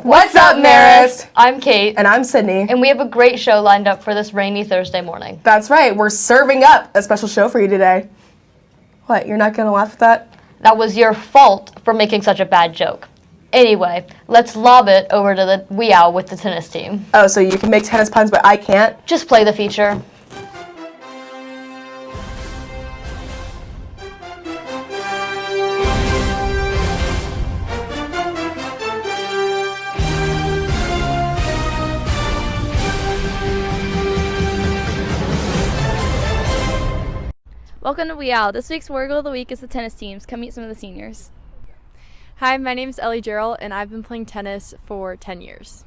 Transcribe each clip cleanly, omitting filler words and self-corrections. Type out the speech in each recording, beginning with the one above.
What's up, Marist? I'm Kate. And I'm Sydney. And we have a great show lined up for this rainy Thursday morning. That's right. We're serving up a special show for you today. What, you're not going to laugh at that? That was your fault for making such a bad joke. Anyway, let's lob it over to the Wee Owl with the tennis team. Oh, so you can make tennis puns, but I can't? Just play the feature. Welcome to Wee Owl. This week's Word of the Week is the tennis teams. Come meet some of the seniors. Hi, my name's Ellie Gerald, and I've been playing tennis for 10 years.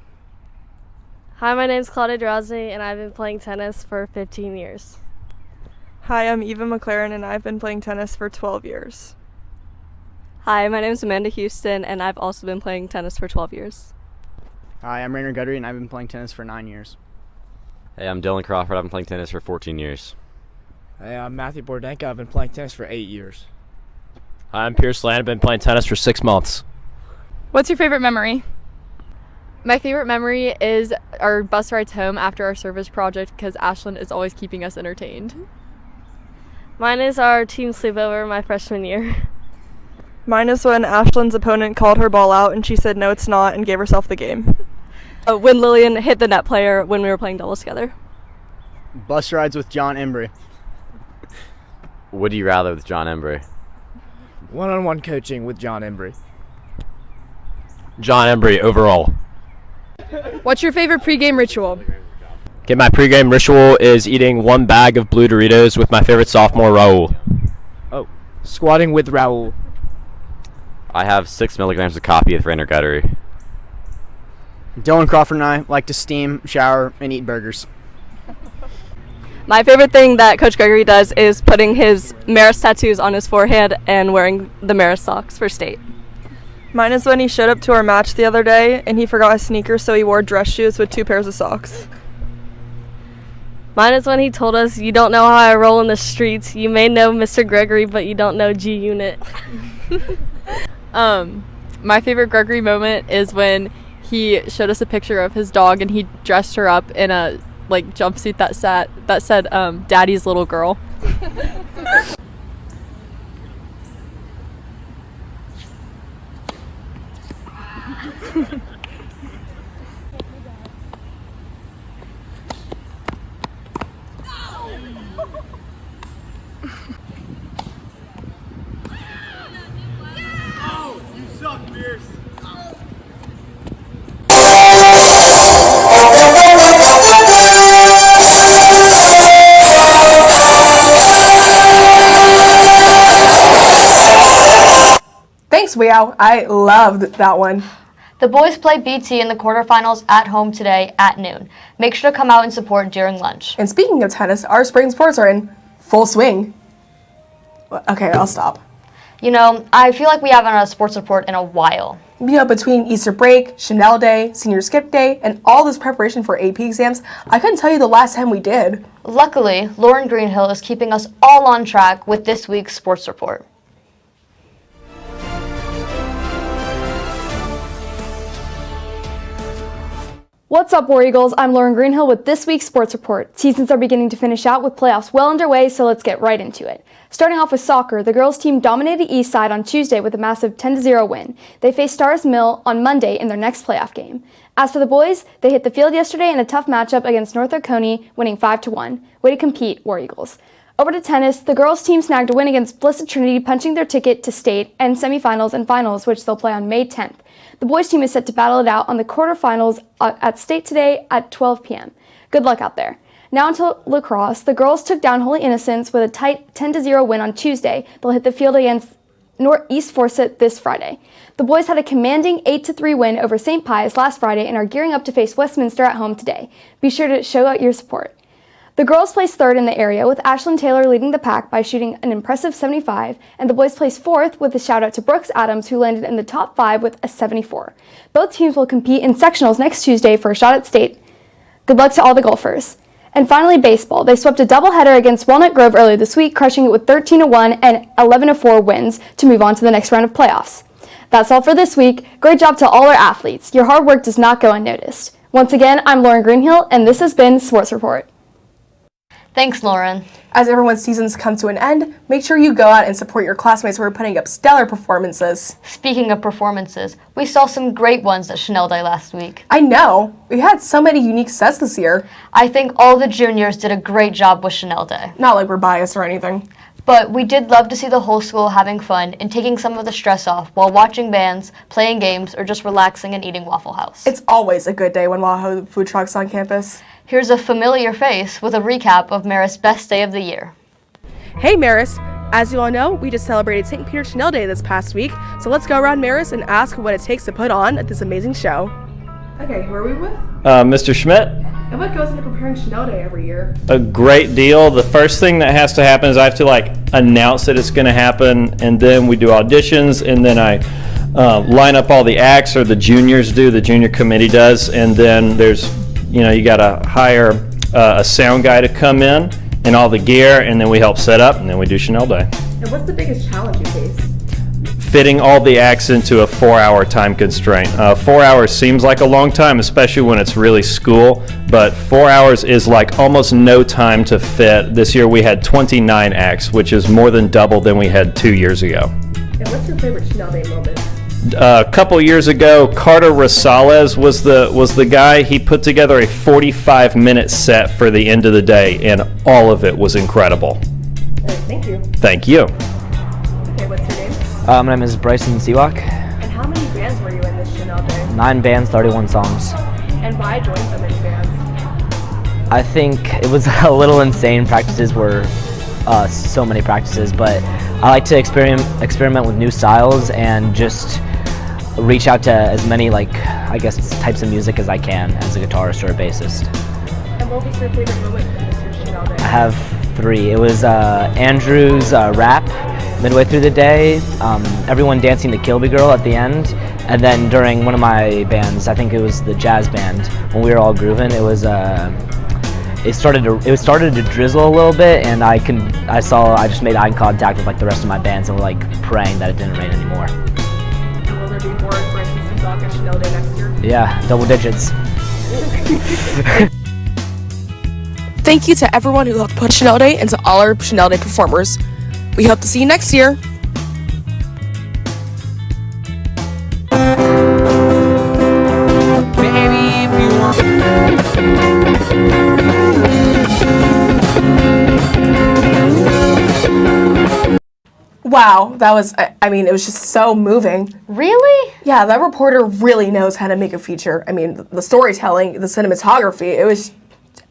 Hi, my name's Claudia Drazi, and I've been playing tennis for 15 years. Hi, I'm Eva McLaren, and I've been playing tennis for 12 years. Hi, my name's Amanda Houston, and I've also been playing tennis for 12 years. Hi, I'm Rainer Guttery, and I've been playing tennis for 9 years. Hey, I'm Dylan Crawford. I've been playing tennis for 14 years. Hey, I'm Matthew Bordenka. I've been playing tennis for 8 years. Hi, I'm Pierce Land. I've been playing tennis for 6 months. What's your favorite memory? My favorite memory is our bus rides home after our service project because Ashlyn is always keeping us entertained. Mine is our team sleepover my freshman year. Mine is when Ashlyn's opponent called her ball out and she said no it's not and gave herself the game. When Lillian hit the net player when we were playing doubles together. Bus rides with John Embry. Would you rather with John Embry? One-on-one coaching with John Embry. John Embry overall. What's your favorite pregame ritual? Okay, my pregame ritual is eating 1 bag of blue Doritos with my favorite sophomore, Raul. Oh, squatting with Raul. I have 6 milligrams of coffee with Rainer Guttery. Dylan Crawford and I like to steam, shower, and eat burgers. My favorite thing that Coach Gregory does is putting his Marist tattoos on his forehead and wearing the Marist socks for state. Mine is when he showed up to our match the other day and he forgot his sneakers, so he wore dress shoes with 2 pairs of socks. Mine is when he told us, "You don't know how I roll in the streets. You may know Mr. Gregory, but you don't know G Unit." My favorite Gregory moment is when he showed us a picture of his dog and he dressed her up in a jumpsuit that said Daddy's Little Girl. You suck, Pierce. Thanks, Wee Owl. I loved that one. The boys play BT in the quarterfinals at home today at noon. Make sure to come out and support during lunch. And speaking of tennis, our spring sports are in full swing. Okay, I'll stop. You know, I feel like we haven't had a sports report in a while. You know, between Easter break, Chanel Day, Senior Skip Day, and all this preparation for AP exams, I couldn't tell you the last time we did. Luckily, Lauren Greenhill is keeping us all on track with this week's sports report. What's up, War Eagles? I'm Lauren Greenhill with this week's sports report. Seasons are beginning to finish out with playoffs well underway, so let's get right into it. Starting off with soccer, the girls team dominated Eastside on Tuesday with a massive 10-0 win. They faced Stars Mill on Monday in their next playoff game. As for the boys, they hit the field yesterday in a tough matchup against North Oconee, winning 5-1. Way to compete, War Eagles. Over to tennis, the girls team snagged a win against Blessed Trinity, punching their ticket to state and semifinals and finals, which they'll play on May 10th. The boys team is set to battle it out on the quarterfinals at state today at 12 p.m. Good luck out there. Now into lacrosse, the girls took down Holy Innocents with a tight 10-0 win on Tuesday. They'll hit the field against East Forsyth this Friday. The boys had a commanding 8-3 win over St. Pius last Friday and are gearing up to face Westminster at home today. Be sure to show out your support. The girls placed third in the area, with Ashlyn Taylor leading the pack by shooting an impressive 75, and the boys placed fourth with a shout-out to Brooks Adams, who landed in the top 5 with a 74. Both teams will compete in sectionals next Tuesday for a shot at state. Good luck to all the golfers. And finally, baseball. They swept a doubleheader against Walnut Grove earlier this week, crushing it with 13-1 and 11-4 wins to move on to the next round of playoffs. That's all for this week. Great job to all our athletes. Your hard work does not go unnoticed. Once again, I'm Lauren Greenhill, and this has been Sports Report. Thanks, Lauren. As everyone's seasons come to an end, make sure you go out and support your classmates who are putting up stellar performances. Speaking of performances, we saw some great ones at Chanel Day last week. I know. We had so many unique sets this year. I think all the juniors did a great job with Chanel Day. Not like we're biased or anything. But we did love to see the whole school having fun and taking some of the stress off while watching bands, playing games, or just relaxing and eating Waffle House. It's always a good day when Wahoo food trucks on campus. Here's a familiar face with a recap of Marist's best day of the year. Hey Marist! As you all know, we just celebrated St. Peter Chanel Day this past week, so let's go around Marist and ask what it takes to put on this amazing show. Okay, who are we with? Mr. Schmidt. And what goes into preparing Chanel Day every year? A great deal. The first thing that has to happen is I have to announce that it's going to happen, and then we do auditions, and then I line up all the acts, or the juniors do, the junior committee does, and then there's, you got to hire a sound guy to come in and all the gear, and then we help set up, and then we do Chanel Day. And what's the biggest challenge you face? Fitting all the acts into a 4-hour time constraint. 4 hours seems like a long time, especially when it's really school, but 4 hours is like almost no time to fit. This year we had 29 acts, which is more than double than we had 2 years ago. And what's your favorite Chanel Day moment? A couple years ago, Carter Rosales was the guy. He put together a 45-minute set for the end of the day, and all of it was incredible. Thank you. Thank you. Okay, what's your name? My name is Bryson Sewak. And how many bands were you in this Chanel Day? 9 bands, 31 songs. And why join so many bands? I think it was a little insane. Practices were so many practices, but I like to experiment with new styles and just reach out to as many types of music as I can as a guitarist or a bassist. And what was your favorite moment in this year's Chanel Day? I have 3. It was Andrew's rap midway through the day, everyone dancing to Kill Me Girl at the end, and then during one of my bands, I think it was the jazz band, when we were all grooving, it started to drizzle a little bit, and I just made eye contact with the rest of my bands, and we're praying that it didn't rain anymore. And will there be more Bryson Sewak at Chanel Day next year? Yeah, double digits. Thank you to everyone who helped put Chanel Day and to all our Chanel Day performers. We hope to see you next year. Wow, that was, it was just so moving. Really? Yeah, that reporter really knows how to make a feature. The storytelling, the cinematography, it was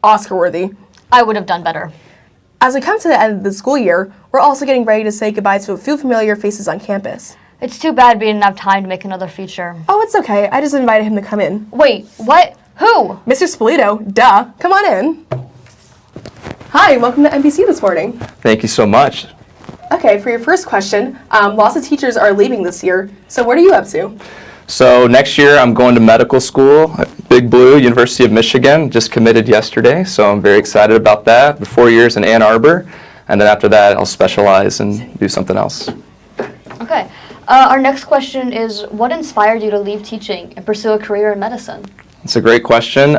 Oscar-worthy. I would have done better. As we come to the end of the school year, we're also getting ready to say goodbye to a few familiar faces on campus. It's too bad we didn't have time to make another feature. Oh, it's okay. I just invited him to come in. Wait, what? Who? Mr. Spolito, duh. Come on in. Hi, welcome to NBC this morning. Thank you so much. Okay, for your first question, lots of teachers are leaving this year, so what are you up to? So next year I'm going to medical school at Big Blue, University of Michigan. Just committed yesterday, so I'm very excited about that. The 4 years in Ann Arbor, and then after that I'll specialize and do something else. Okay. Our next question is, what inspired you to leave teaching and pursue a career in medicine? It's a great question.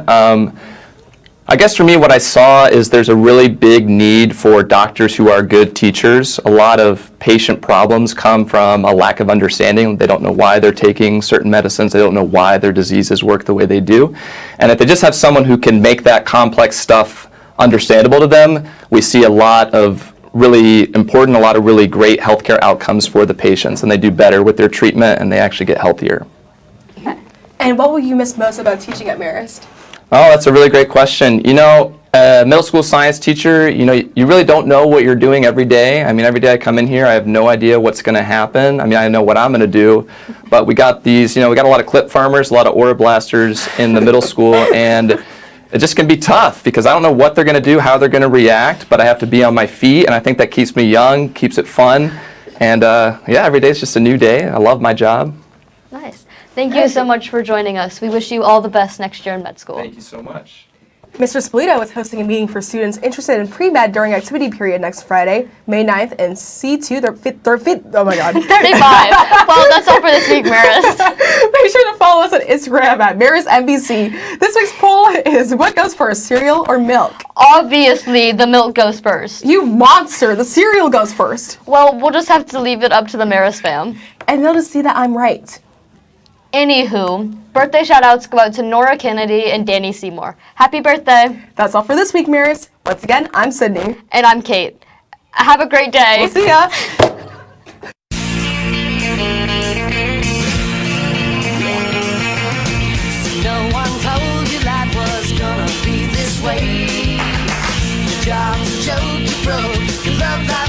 I guess for me what I saw is there's a really big need for doctors who are good teachers. A lot of patient problems come from a lack of understanding. They don't know why they're taking certain medicines. They don't know why their diseases work the way they do. And if they just have someone who can make that complex stuff understandable to them, we see a lot of really important, a lot of really great healthcare outcomes for the patients, and they do better with their treatment and they actually get healthier. And what will you miss most about teaching at Marist? Oh, that's a really great question. Middle school science teacher, you really don't know what you're doing every day. Every day I come in here, I have no idea what's going to happen. I know what I'm going to do, but we got these, we got a lot of clip farmers, a lot of aura blasters in the middle school, and it just can be tough because I don't know what they're going to do, how they're going to react, but I have to be on my feet, and I think that keeps me young, keeps it fun, and every day is just a new day. I love my job. Nice. Thank you so much for joining us. We wish you all the best next year in med school. Thank you so much. Mr. Spolito is hosting a meeting for students interested in pre-med during activity period next Friday, May 9th, in C2, oh my god. 35. Well, that's all for this week, Maris. Make sure to follow us on Instagram at MarisNBC. This week's poll is, what goes first, cereal or milk? Obviously, the milk goes first. You monster, the cereal goes first. Well, we'll just have to leave it up to the Maris fam. And they'll just see that I'm right. Anywho, birthday shout-outs go out to Nora Kennedy and Danny Seymour. Happy birthday. That's all for this week, Maris. Once again, I'm Sydney. And I'm Kate. Have a great day. We'll see ya. No one told you life was gonna be this way. Your job's a joke you broke, your love life